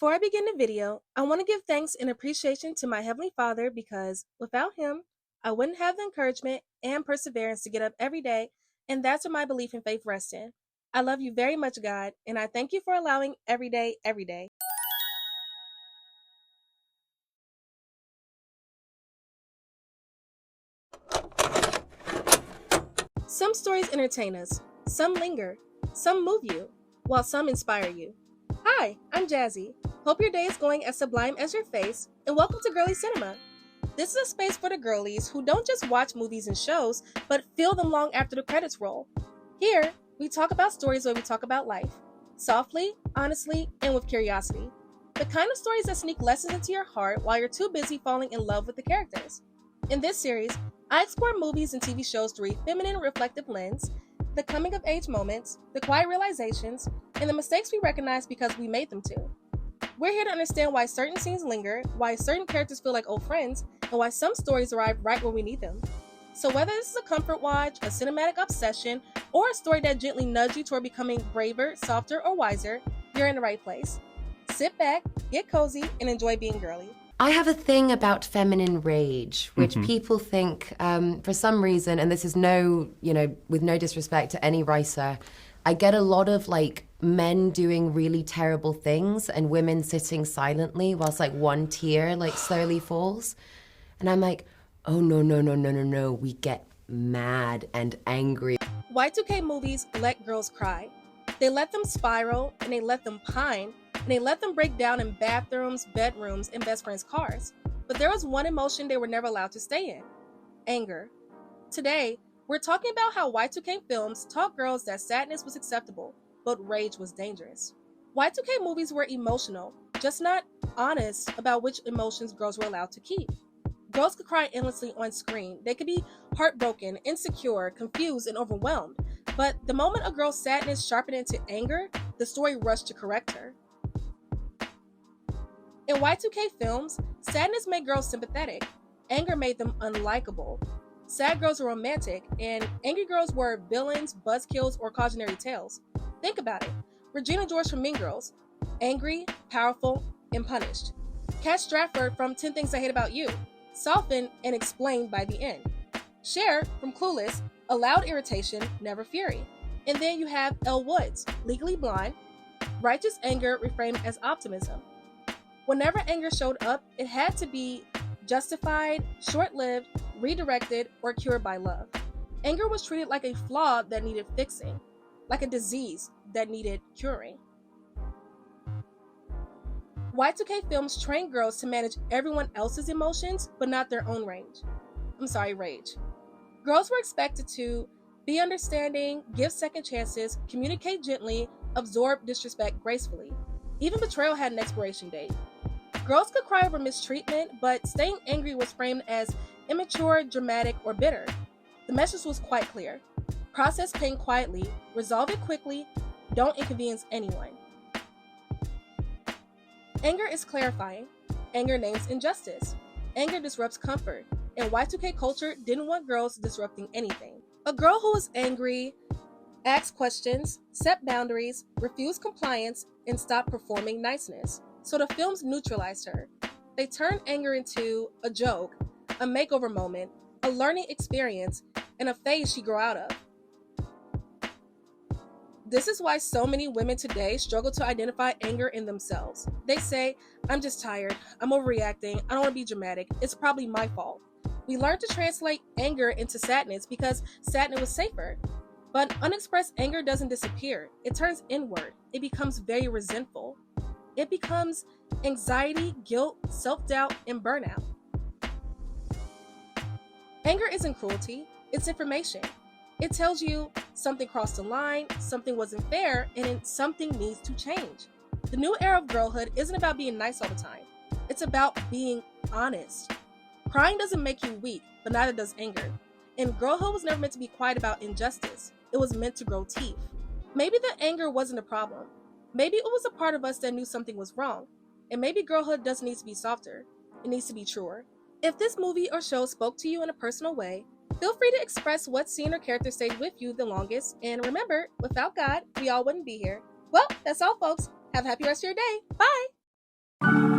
Before I begin the video, I want to give thanks and appreciation to my Heavenly Father because without Him, I wouldn't have the encouragement and perseverance to get up every day, and that's where my belief and faith rests in. I love you very much, God, and I thank you for allowing every day, every day. Some stories entertain us, some linger, some move you, while some inspire you. Hi, I'm Jazzy. Hope your day is going as sublime as your face, and welcome to Girly Cinema. This is a space for the girlies who don't just watch movies and shows, but feel them long after the credits roll. Here, we talk about stories where we talk about life. Softly, honestly, and with curiosity. The kind of stories that sneak lessons into your heart while you're too busy falling in love with the characters. In this series, I explore movies and TV shows through a feminine reflective lens, the coming of age moments, the quiet realizations, and the mistakes we recognize because we made them too. We're here to understand why certain scenes linger, why certain characters feel like old friends, and why some stories arrive right when we need them. So whether this is a comfort watch, a cinematic obsession, or a story that gently nudges you toward becoming braver, softer, or wiser, you're in the right place. Sit back, get cozy, and enjoy being girly. I have a thing about feminine rage, which people think, for some reason, and this is with no disrespect to any writer, I get a lot of men doing really terrible things and women sitting silently whilst one tear slowly falls. And I'm like, oh no, we get mad and angry. Y2K movies let girls cry. They let them spiral, and they let them pine, and they let them break down in bathrooms, bedrooms, and best friends' cars. But there was one emotion they were never allowed to stay in: anger. Today, we're talking about how Y2K films taught girls that sadness was acceptable, but rage was dangerous. Y2K movies were emotional, just not honest about which emotions girls were allowed to keep. Girls could cry endlessly on screen. They could be heartbroken, insecure, confused, and overwhelmed. But the moment a girl's sadness sharpened into anger, the story rushed to correct her. In Y2K films, sadness made girls sympathetic. Anger made them unlikable. Sad girls were romantic, and angry girls were villains, buzzkills, or cautionary tales. Think about it. Regina George from Mean Girls. Angry, powerful, and punished. Kat Stratford from 10 Things I Hate About You. Softened and explained by the end. Cher from Clueless. Allowed irritation, never fury. And then you have Elle Woods, Legally Blonde. Righteous anger reframed as optimism. Whenever anger showed up, it had to be justified, short-lived, redirected, or cured by love. Anger was treated like a flaw that needed fixing, like a disease that needed curing. Y2K films train girls to manage everyone else's emotions, but not their own rage. Girls were expected to be understanding, give second chances, communicate gently, absorb disrespect gracefully. Even betrayal had an expiration date. Girls could cry over mistreatment, but staying angry was framed as immature, dramatic, or bitter. The message was quite clear. Process pain quietly, resolve it quickly, don't inconvenience anyone. Anger is clarifying. Anger names injustice. Anger disrupts comfort, and Y2K culture didn't want girls disrupting anything. A girl who was angry asked questions, set boundaries, refused compliance, and stopped performing niceness. So the films neutralized her. They turned anger into a joke, a makeover moment, a learning experience, and a phase she grew out of. This is why so many women today struggle to identify anger in themselves. They say, I'm just tired, I'm overreacting, I don't want to be dramatic, it's probably my fault. We learned to translate anger into sadness because sadness was safer. But unexpressed anger doesn't disappear, it turns inward. It becomes very resentful. It becomes anxiety, guilt, self-doubt, and burnout. Anger isn't cruelty, it's information. It tells you something crossed the line, something wasn't fair, and something needs to change. The new era of girlhood isn't about being nice all the time. It's about being honest. Crying doesn't make you weak, but neither does anger. And girlhood was never meant to be quiet about injustice. It was meant to grow teeth. Maybe the anger wasn't a problem. Maybe it was a part of us that knew something was wrong. And maybe girlhood doesn't need to be softer. It needs to be truer. If this movie or show spoke to you in a personal way, feel free to express what scene or character stayed with you the longest. And remember, without God, we all wouldn't be here. Well, that's all, folks. Have a happy rest of your day. Bye! you.